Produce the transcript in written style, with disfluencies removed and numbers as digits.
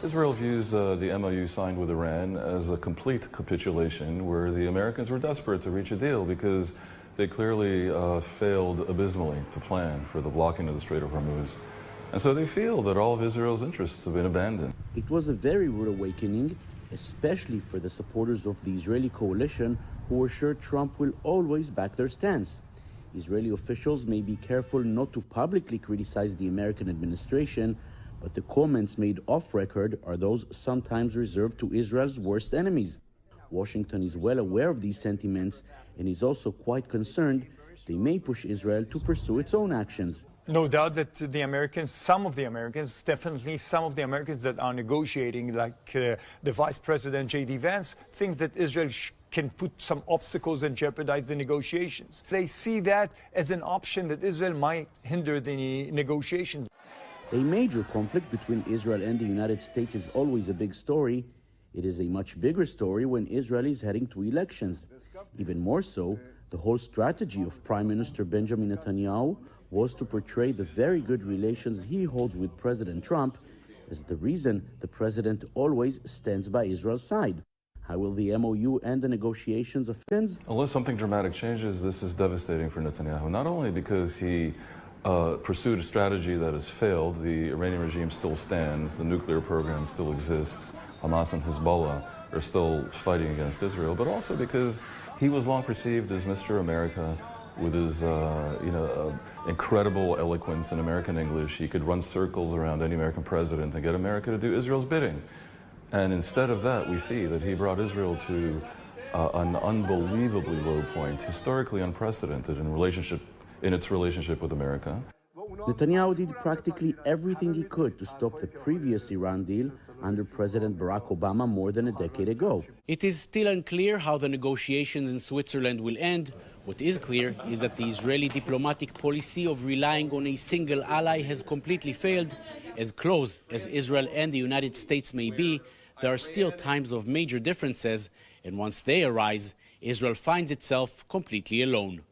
Israel views the MOU signed with Iran as a complete capitulation where the Americans were desperate to reach a deal because they clearly failed abysmally to plan for the blocking of the Strait of Hormuz. And so they feel that all of Israel's interests have been abandoned. It was a very rude awakening, especially for the supporters of the Israeli coalition who were sure Trump will always back their stance. Israeli officials may be careful not to publicly criticize the American administration, but the comments made off record are those sometimes reserved to Israel's worst enemies. Washington is well aware of these sentiments and is also quite concerned they may push Israel to pursue its own actions. No doubt that the Americans, some of the Americans, definitely some of the Americans that are negotiating, like the Vice President J.D. Vance, thinks that Israel can put some obstacles and jeopardize the negotiations. They see that as an option that Israel might hinder the negotiations. A major conflict between Israel and the United States is always a big story. It is a much bigger story when Israel is heading to elections. Even more so, the whole strategy of Prime Minister Benjamin Netanyahu was to portray the very good relations he holds with President Trump as the reason the president always stands by Israel's side. How will the MOU end the negotiations of ends? Unless something dramatic changes, this is devastating for Netanyahu, not only because he pursued a strategy that has failed. The Iranian regime still stands, the nuclear program still exists, Hamas and Hezbollah are still fighting against Israel, but also because he was long perceived as Mr. America with his incredible eloquence in American English. He could run circles around any American president and get America to do Israel's bidding. And instead of that, we see that he brought Israel to an unbelievably low point, historically unprecedented in its relationship with America. Netanyahu did practically everything he could to stop the previous Iran deal under President Barack Obama more than a decade ago. It is still unclear how the negotiations in Switzerland will end. What is clear is that the Israeli diplomatic policy of relying on a single ally has completely failed. As close as Israel and the United States may be, there are still times of major differences, and once they arise, Israel finds itself completely alone.